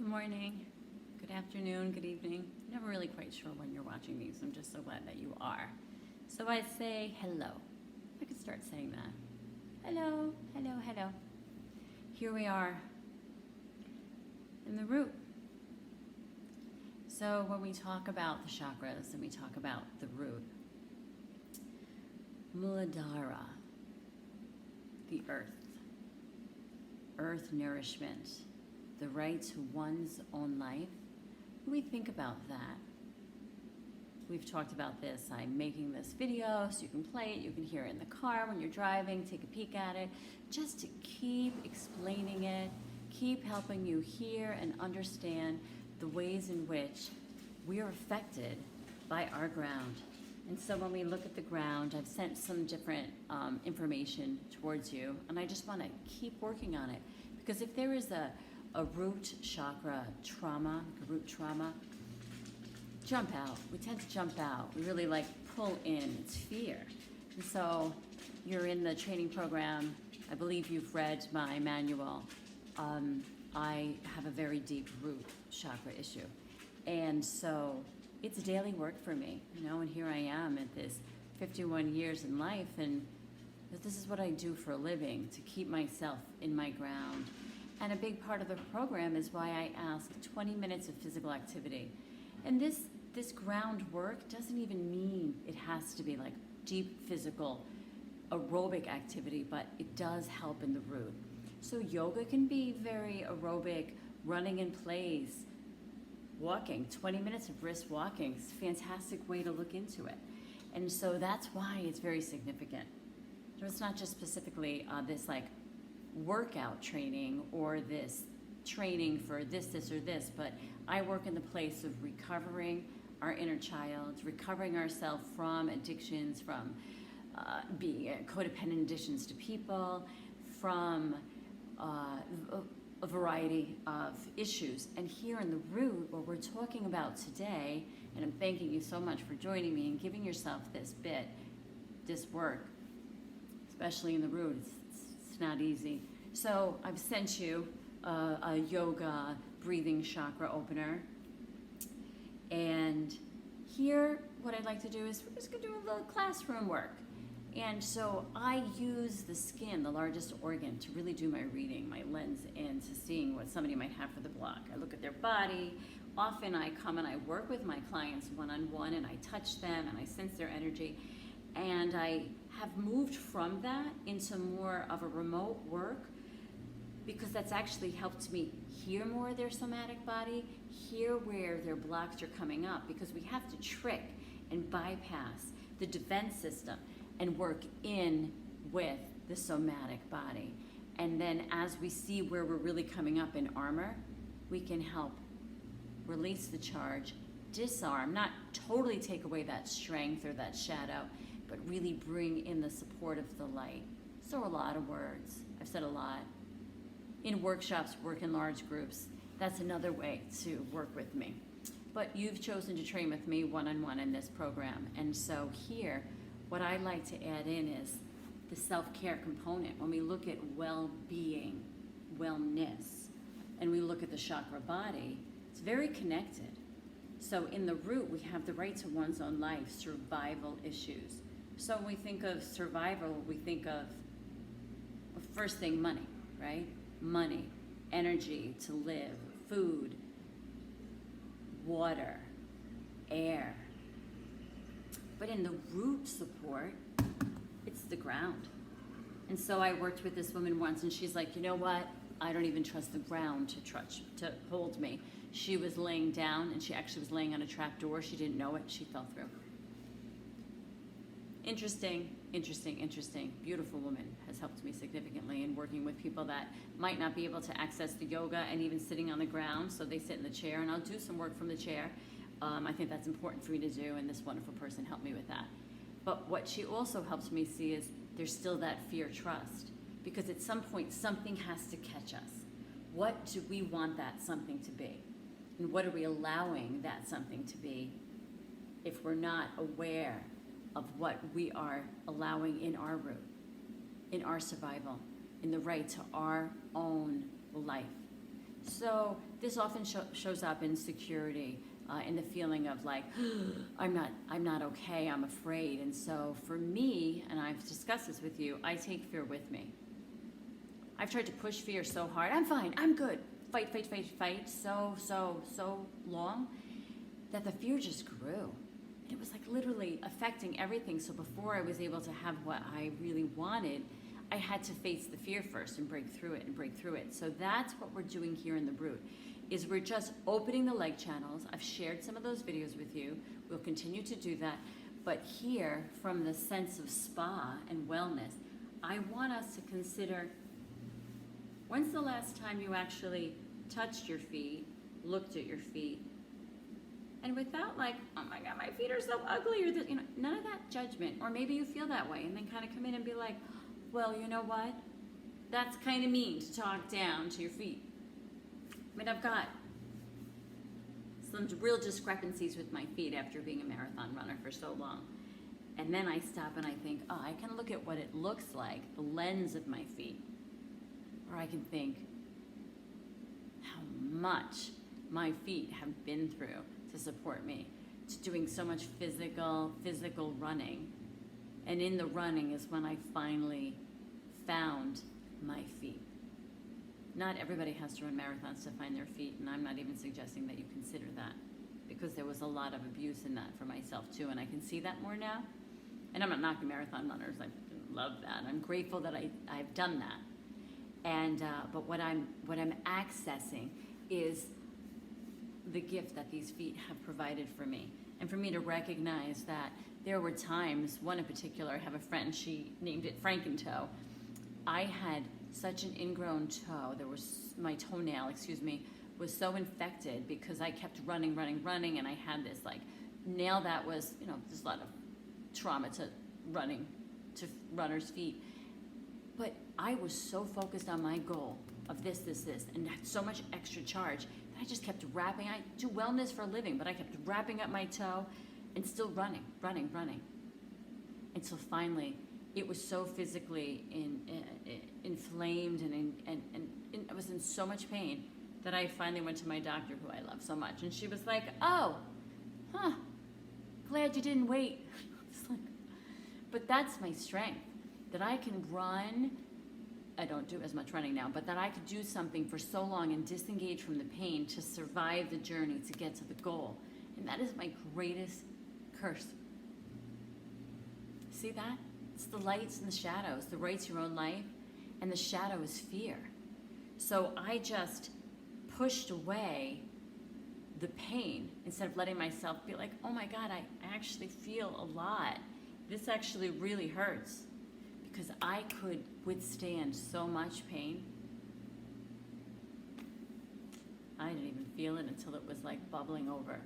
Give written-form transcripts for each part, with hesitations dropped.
Good morning, good afternoon, good evening. Never really quite sure when you're watching these. I'm just so glad that you are. So I say hello. I could start saying that. Hello, hello, hello. Here we are in the root. So when we talk about the chakras and we talk about the root, Muladhara, the earth nourishment, the right to one's own life. When we think about that, we've talked about this. I'm making this video so you can play it, you can hear it in the car when you're driving, take a peek at it, just to keep explaining it, keep helping you hear and understand the ways in which we are affected by our ground. And so when we look at the ground, I've sent some different information towards you, and I just want to keep working on it, because if there is a root chakra trauma, root trauma, jump out. We tend to jump out. We really pull in. It's fear. And so you're in the training program. I believe you've read my manual. I have a very deep root chakra issue. And so it's daily work for me, and here I am at this 51 years in life, and this is what I do for a living, to keep myself in my ground. And a big part of the program is why I ask 20 minutes of physical activity. And this ground work doesn't even mean it has to be like deep physical aerobic activity, but it does help in the root. So yoga can be very aerobic, running in place, walking, 20 minutes of brisk walking is a fantastic way to look into it. And so that's why it's very significant. So it's not just specifically this workout training or this training for this or this, but I work in the place of recovering our inner child, recovering ourselves from addictions, from being codependent addictions to people, from a variety of issues. And here in the root, what we're talking about today, and I'm thanking you so much for joining me and giving yourself this work, especially in the root. It's not easy. So I've sent you a yoga breathing chakra opener. And here, what I'd like to do is we're just gonna do a little classroom work. And so I use the skin, the largest organ, to really do my reading, my lens into seeing what somebody might have for the block. I look at their body. Often I come and I work with my clients one-on-one, and I touch them and I sense their energy. And I have moved from that into more of a remote work, because that's actually helped me hear more of their somatic body, hear where their blocks are coming up, because we have to trick and bypass the defense system and work in with the somatic body. And then as we see where we're really coming up in armor, we can help release the charge, disarm, not totally take away that strength or that shadow, but really bring in the support of the light. So a lot of words. I've said a lot. In workshops, work in large groups. That's another way to work with me. But you've chosen to train with me one-on-one in this program. And so here, what I like to add in is the self-care component. When we look at well-being, wellness, and we look at the chakra body, it's very connected. So in the root, we have the right to one's own life, survival issues. So when we think of survival, we think of, first thing, money, right? Money, energy to live, food, water, air. But in the root support, it's the ground. And so I worked with this woman once, and she's like, you know what? I don't even trust the ground to hold me. She was laying down, and she actually was laying on a trap door. She didn't know it. She fell through. Interesting. Beautiful woman, has helped me significantly in working with people that might not be able to access the yoga and even sitting on the ground. So they sit in the chair, and I'll do some work from the chair. I think that's important for me to do, and this wonderful person helped me with that. But what she also helps me see is there's still that fear trust, because at some point something has to catch us. What do we want that something to be? And what are we allowing that something to be if we're not aware of what we are allowing in our root, in our survival, in the right to our own life. So this often shows up in security, in the feeling of like, I'm not okay, I'm afraid. And so for me, and I've discussed this with you, I take fear with me. I've tried to push fear so hard. I'm fine, I'm good. Fight, so long that the fear just grew. And it was like literally affecting everything. So before I was able to have what I really wanted, I had to face the fear first and break through it. So that's what we're doing here in the Root, is we're just opening the leg channels. I've shared some of those videos with you. We'll continue to do that. But here, from the sense of spa and wellness, I want us to consider, when's the last time you actually touched your feet, looked at your feet, and without like, oh my God, my feet are so ugly, or that, none of that judgment. Or maybe you feel that way and then kind of come in and be like, well, you know what? That's kind of mean to talk down to your feet. I mean, I've got some real discrepancies with my feet after being a marathon runner for so long. And then I stop and I think, oh, I can look at what it looks like, the lens of my feet. Or I can think how much my feet have been through to support me, to doing so much physical running. And in the running is when I finally found my feet. Not everybody has to run marathons to find their feet, and I'm not even suggesting that you consider that, because there was a lot of abuse in that for myself too, and I can see that more now. And I'm not knocking marathon runners, I love that. I'm grateful that I've done that. And but what I'm accessing is the gift that these feet have provided for me, and for me to recognize that there were times, one in particular, I have a friend, she named it Frankentoe. I had such an ingrown toe, my toenail, was so infected because I kept running, and I had this like nail that was, there's a lot of trauma to runners' feet. But I was so focused on my goal of this, and had so much extra charge that I just kept wrapping. I do wellness for a living, but I kept wrapping up my toe and still running. Until finally, it was so physically inflamed and I was in so much pain that I finally went to my doctor, who I love so much. And she was like, oh, glad you didn't wait. But that's my strength, that I can run. I don't do as much running now, but that I could do something for so long and disengage from the pain to survive the journey to get to the goal. And that is my greatest curse. See that? It's the lights and the shadows. The light's your own life, and the shadow is fear. So I just pushed away the pain instead of letting myself be like, oh my God, I actually feel a lot. This actually really hurts, because I could withstand so much pain. I didn't even feel it until it was like bubbling over.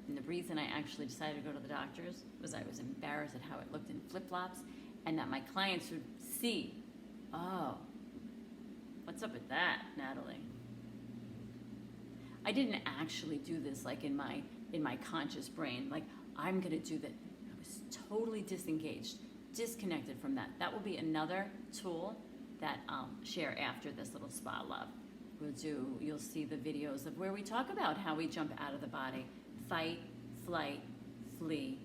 And the reason I actually decided to go to the doctors was I was embarrassed at how it looked in flip-flops, and that my clients would see, oh, what's up with that, Natalie? I didn't actually do this like in my conscious brain, like I'm gonna do that. I was totally disengaged, disconnected from that. That will be another tool that I'll share after this little spa love. You'll see the videos of where we talk about how we jump out of the body. Fight, flight, flee,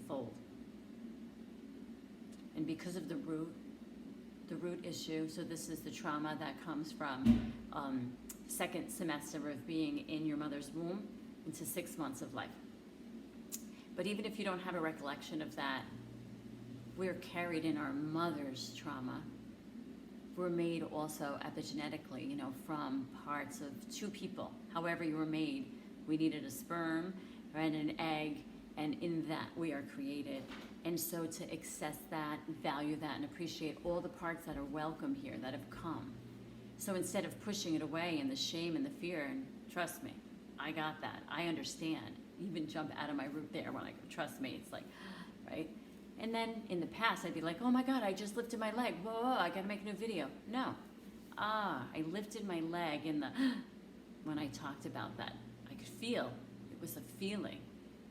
fold. And because of the root issue, so this is the trauma that comes from second semester of being in your mother's womb into 6 months of life. But even if you don't have a recollection of that, we're carried in our mother's trauma. We're made also epigenetically, from parts of two people. However you were made, we needed a sperm and an egg, and in that we are created. And so to access that, value that, and appreciate all the parts that are welcome here, that have come. So instead of pushing it away and the shame and the fear, and trust me, I got that, I understand. Even jump out of my root there when I go, trust me, it's like, right? And then in the past, I'd be like, oh my God, I just lifted my leg. Whoa, I gotta make a new video. No. I lifted my leg when I talked about that. I could feel, it was a feeling.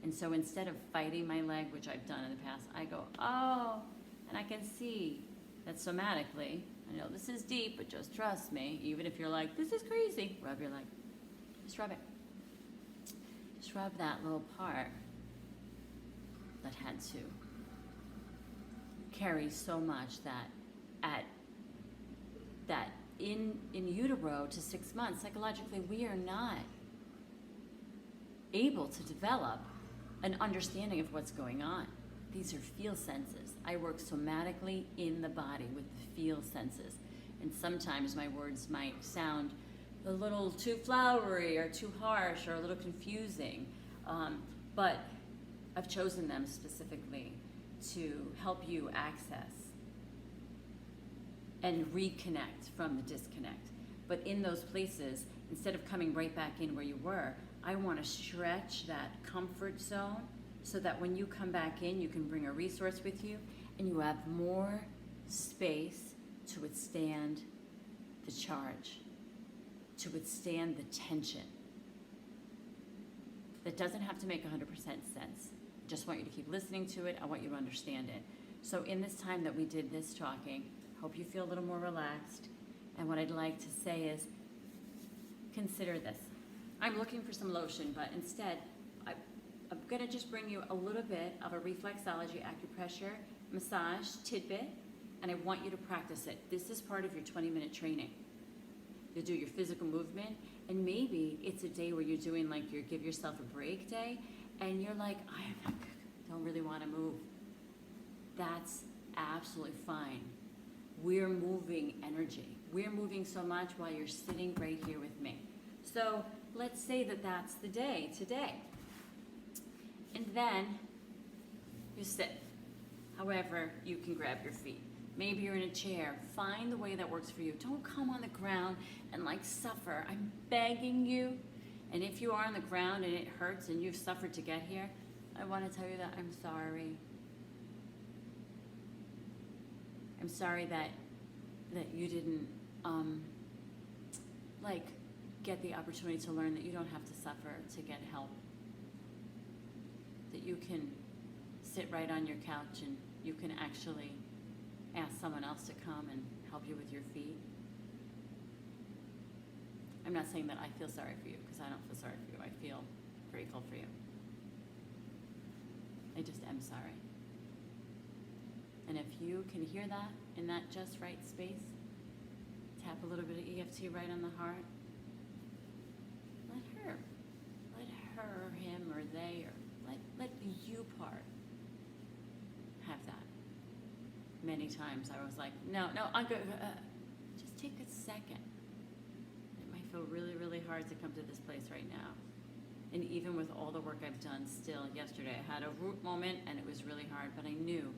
And so instead of fighting my leg, which I've done in the past, I go, oh, and I can see that somatically, I know this is deep, but just trust me. Even if you're like, this is crazy, rub your leg. Just rub it. Just rub that little part that had to carry so much that in utero to 6 months, psychologically, we are not able to develop an understanding of what's going on. These are feel senses. I work somatically in the body with the feel senses. And sometimes my words might sound a little too flowery or too harsh or a little confusing. But I've chosen them specifically to help you access and reconnect from the disconnect. But in those places, instead of coming right back in where you were, I want to stretch that comfort zone so that when you come back in, you can bring a resource with you and you have more space to withstand the charge, to withstand the tension. That doesn't have to make 100% sense. I just want you to keep listening to it. I want you to understand it. So in this time that we did this talking, hope you feel a little more relaxed. And what I'd like to say is, consider this. I'm looking for some lotion, but instead, I'm gonna just bring you a little bit of a reflexology acupressure massage tidbit, and I want you to practice it. This is part of your 20-minute training. You'll do your physical movement, and maybe it's a day where you're doing like your give yourself a break day, and you're like, I don't really wanna move. That's absolutely fine. We're moving energy. We're moving so much while you're sitting right here with me. So let's say that that's the day today. And then you sit. However, you can grab your feet. Maybe you're in a chair. Find the way that works for you. Don't come on the ground and like suffer. I'm begging you. And if you are on the ground and it hurts and you've suffered to get here, I want to tell you that I'm sorry. I'm sorry that you didn't get the opportunity to learn that you don't have to suffer to get help. That you can sit right on your couch and you can actually ask someone else to come and help you with your feet. I'm not saying that I feel sorry for you, because I don't feel sorry for you. I feel grateful for you. I just am sorry. And if you can hear that in that just right space, tap a little bit of EFT right on the heart. Let her, him, or they, or let the you part have that. Many times I was like, no, I'm good. Just take a second. It might feel really, really hard to come to this place right now. And even with all the work I've done still, yesterday I had a root moment and it was really hard, but I knew,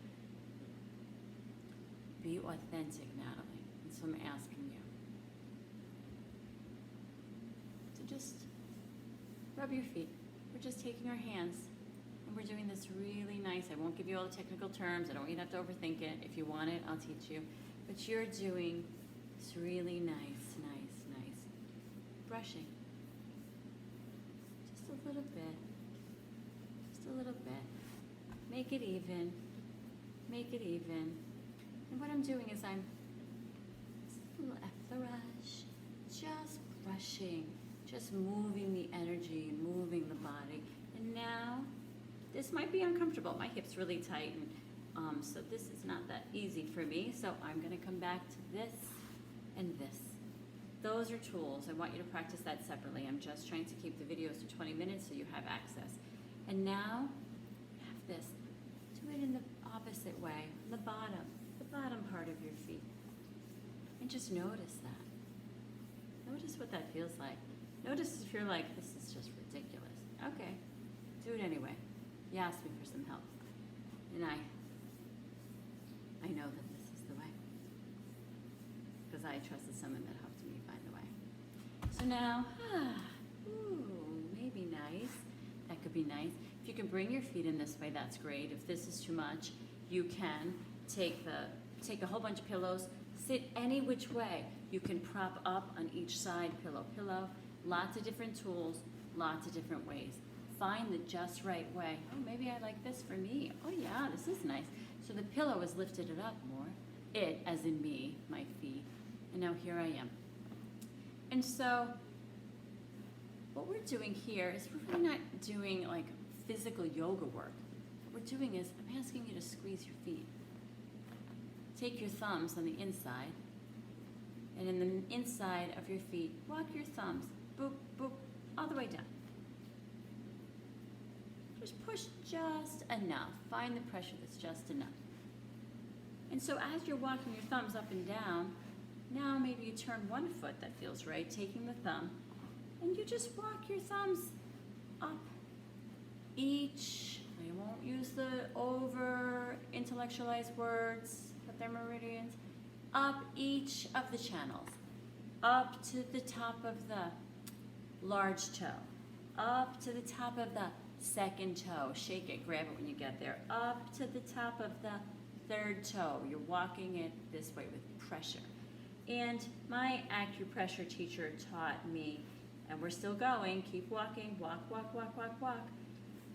be authentic, Natalie. And so I'm asking you to just rub your feet. We're just taking our hands and we're doing this really nice. I won't give you all the technical terms. I don't want you to have to overthink it. If you want it, I'll teach you. But you're doing this really nice brushing. Just a little bit. Just a little bit. Make it even. Make it even. And what I'm doing is I'm just brushing, just moving the energy, moving the body. And now, this might be uncomfortable. My hip's really tight, and so this is not that easy for me. So I'm gonna come back to this and this. Those are tools. I want you to practice that separately. I'm just trying to keep the videos to 20 minutes so you have access. And now, have this. Do it in the opposite way, the bottom part of your feet. And just notice that. Notice what that feels like. Notice if you're like, this is just ridiculous. Okay, do it anyway. You asked me for some help. And I know that this is the way. Because I trusted someone that helped me find the way. So now, maybe nice. That could be nice. If you can bring your feet in this way, that's great. If this is too much, you can take a whole bunch of pillows, sit any which way. You can prop up on each side, pillow. Lots of different tools, lots of different ways. Find the just right way. Oh, maybe I like this for me. Oh yeah, this is nice. So the pillow has lifted it up more. it as in me, my feet, and now here I am. And so what we're doing here is we're really not doing like physical yoga work. What we're doing is I'm asking you to squeeze your feet. Take your thumbs on the inside, and in the inside of your feet, walk your thumbs, boop, boop, all the way down. Just push just enough. Find the pressure that's just enough. And so as you're walking your thumbs up and down, now maybe you turn one foot that feels right, taking the thumb, and you just walk your thumbs up each. I won't use the over intellectualized words, but they're meridians. Up each of the channels, up to the top of the large toe, up to the top of the second toe. Shake it, grab it when you get there. Up to the top of the third toe. You're walking it this way with pressure. And my acupressure teacher taught me, and we're still going, keep walking, walk, walk, walk, walk, walk.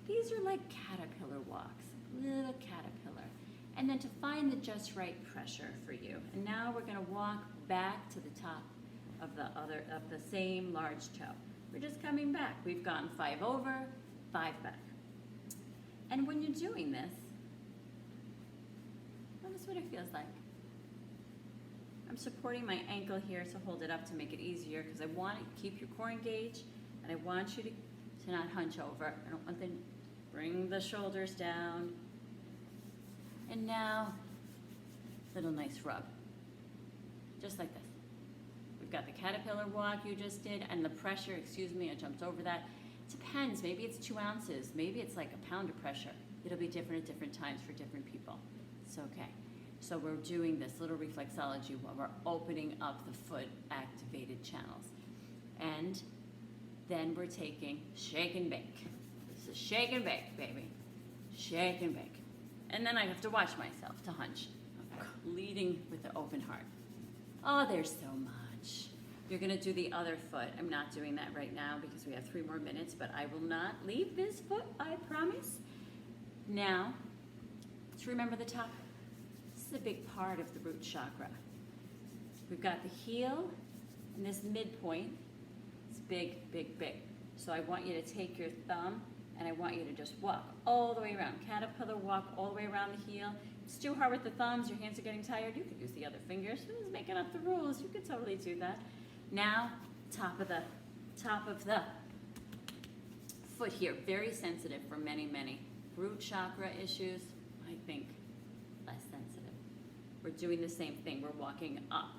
These are like caterpillar walks, little caterpillar. And then to find the just right pressure for you. And now we're gonna walk back to the top of the same large toe. We're just coming back. We've gone 5 over, 5 back. And when you're doing this, notice what it feels like. I'm supporting my ankle here to hold it up to make it easier because I want to keep your core engaged and I want you to not hunch over. I don't want to bring the shoulders down. And now, little nice rub. Just like this. We've got the caterpillar walk you just did and the pressure, excuse me, I jumped over that. It depends, maybe it's 2 ounces, maybe it's like a pound of pressure. It'll be different at different times for different people. It's okay. So we're doing this little reflexology while we're opening up the foot activated channels. And then we're taking shake and bake. This is shake and bake, baby. Shake and bake. And then I have to watch myself to hunch. I'm leading with the open heart. Oh, there's so much. You're gonna do the other foot. I'm not doing that right now because we have 3 more minutes, but I will not leave this foot, I promise. Now, to remember the top. This is a big part of the root chakra. We've got the heel and this midpoint. It's big, big, big. So I want you to take your thumb and I want you to just walk all the way around. Caterpillar walk all the way around the heel. If it's too hard with the thumbs, your hands are getting tired, you could use the other fingers. Who's making up the rules? You could totally do that. Now, top of the foot here. Very sensitive for many, many root chakra issues. I think less sensitive. We're doing the same thing. We're walking up.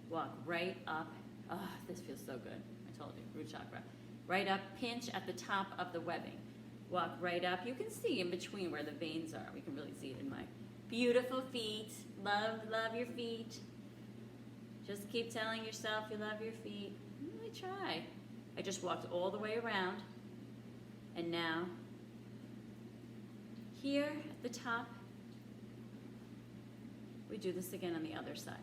Walk right up. Oh, this feels so good. I told you, root chakra. Right up, pinch at the top of the webbing. Walk right up. You can see in between where the veins are. We can really see it in my beautiful feet. Love, love your feet. Just keep telling yourself you love your feet. Really try. I just walked all the way around. And now, here at the top, we do this again on the other side.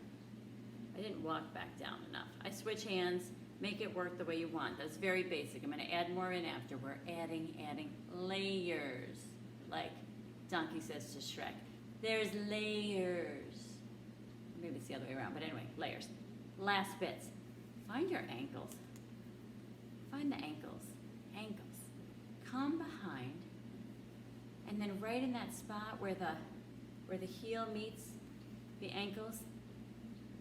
I didn't walk back down enough. I switch hands, make it work the way you want. That's very basic. I'm gonna add more in after. We're adding layers. Like Donkey says to Shrek, there's layers. Maybe it's the other way around, but anyway, layers. Last bits. Find your ankles. Find the ankles. Ankles. Come behind, and then right in that spot where the heel meets the ankles,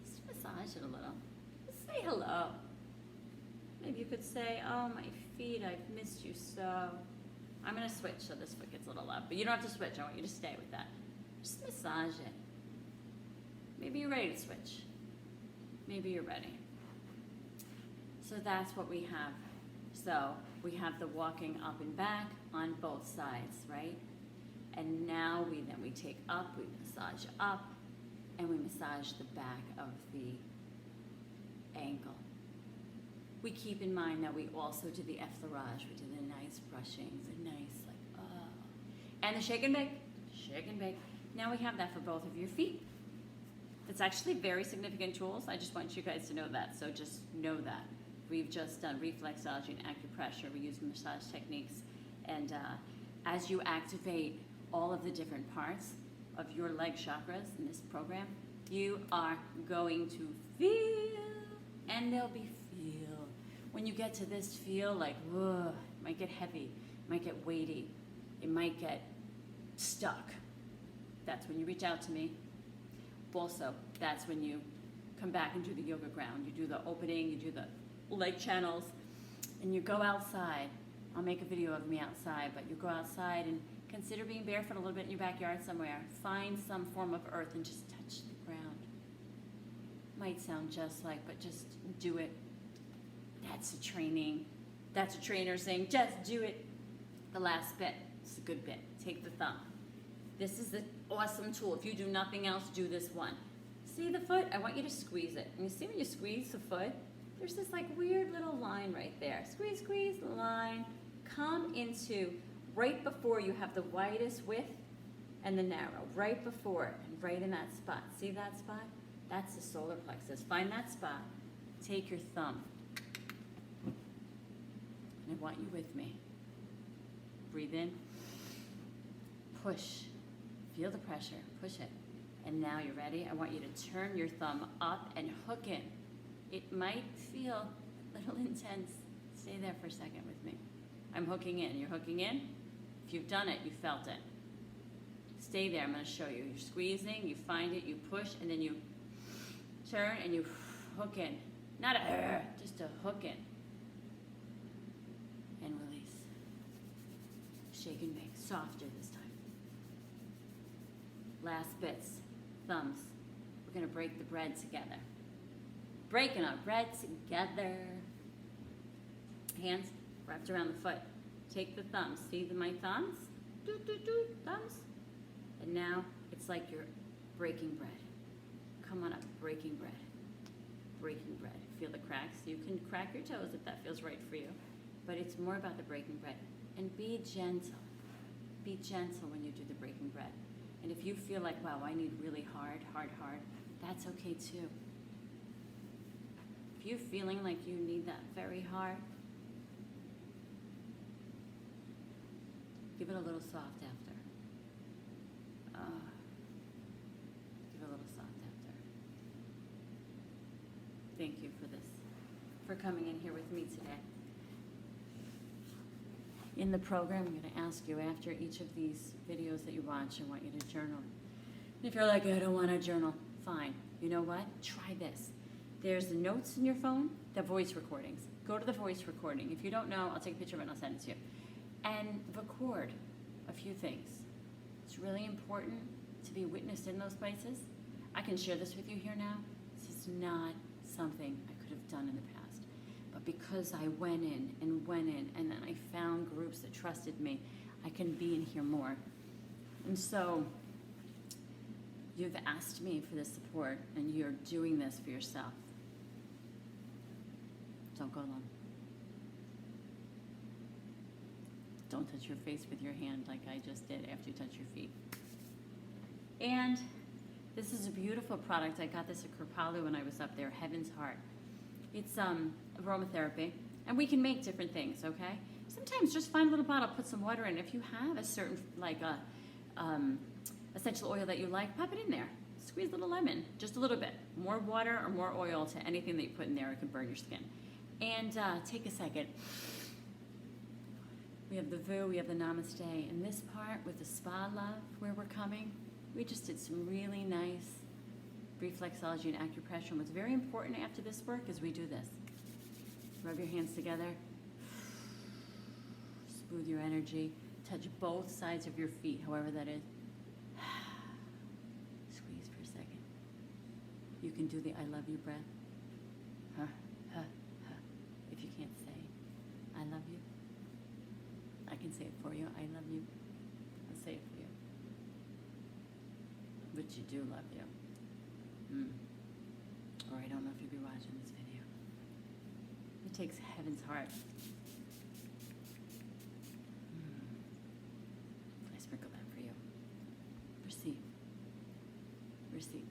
just massage it a little. Just say hello. Maybe you could say, oh, my feet, I've missed you so. I'm gonna switch so this foot gets a little up, but you don't have to switch. I want you to stay with that. Just massage it. Maybe you're ready to switch. Maybe you're ready. So that's what we have. So we have the walking up and back on both sides, right? And now we take up, we massage up, and we massage the back of the ankle. We keep in mind that we also do the effleurage. We do the nice brushing, the nice like, oh. And the shake and bake, shake and bake. Now we have that for both of your feet. It's actually very significant tools. I just want you guys to know that, so just know that. We've just done reflexology and acupressure. We use massage techniques. And as you activate all of the different parts of your leg chakras in this program, You are going to feel, and there'll be feel. When you get to this feel, like, whoa, it might get heavy, it might get weighty, it might get stuck. That's when you reach out to me. Also, that's when you come back and do the yoga ground. You do the opening, you do the leg channels, and you go outside. I'll make a video of me outside, but you go outside and consider being barefoot a little bit in your backyard somewhere. Find some form of earth and just touch the ground. Might sound just like, but just do it. That's a training. That's a trainer saying, just do it. The last bit, it's a good bit. Take the thumb. This is an awesome tool. If you do nothing else, do this one. See the foot? I want you to squeeze it. And you see when you squeeze the foot, there's this like weird little line right there. Squeeze, squeeze, line. Come into right before you have the widest width and the narrow. Right before it and right in that spot. See that spot? That's the solar plexus. Find that spot. Take your thumb. And I want you with me. Breathe in. Push. Feel the pressure. Push it. And now you're ready. I want you to turn your thumb up and hook in. It might feel a little intense. Stay there for a second with me. I'm hooking in. You're hooking in. If you've done it, you felt it. Stay there. I'm going to show you. You're squeezing. You find it. You push. And then you turn and you hook in. Not a, just a hook in. And release. Shake and bake. Softer this time. Last bits. Thumbs. We're going to break the bread together. Breaking our bread together. Hands wrapped around the foot. Take the thumbs. See my thumbs? Thumbs. And now it's like you're breaking bread. Come on up. Breaking bread. Breaking bread. Feel the cracks. You can crack your toes if that feels right for you. But it's more about the breaking bread. And be gentle. Be gentle when you do the breaking bread. And if you feel like, wow, I need really hard, that's okay too. If you're feeling like you need that very hard, give it a little soft after. Give it a little soft after. Thank you for this, for coming in here with me today. In the program, I'm going to ask you after each of these videos that you watch, I want you to journal. And if you're like, I don't want to journal, fine. You know what? Try this. There's the notes in your phone, the voice recordings. Go to the voice recording. If you don't know, I'll take a picture of it and I'll send it to you. And record a few things. It's really important to be witnessed in those places. I can share this with you here now. This is not something I could have done in the past. But because I went in, and then I found groups that trusted me, I can be in here more. And so you've asked me for this support, and you're doing this for yourself. Don't go alone. Don't touch your face with your hand like I just did after you touch your feet. And this is a beautiful product. I got this at Kripalu when I was up there, Heaven's Heart. It's aromatherapy, and we can make different things, okay? Sometimes just find a little bottle, put some water in. If you have a certain, like essential oil that you like, pop it in there. Squeeze a little lemon, just a little bit. More water or more oil to anything that you put in there, it can burn your skin. And take a second. We have the Vu, we have the Namaste. And this part with the spa love, where we're coming, we just did some really nice reflexology and acupressure. And what's very important after this work is we do this. Rub your hands together. Smooth your energy. Touch both sides of your feet, however that is. Squeeze for a second. You can do the I love you breath. Huh, huh, huh. If you can't say I love you, I can say it for you. I love you. I'll say it for you. But you do love you. Or I don't know if you'll be watching this video. It takes Heaven's Heart. I sprinkle that for you. Receive. Receive.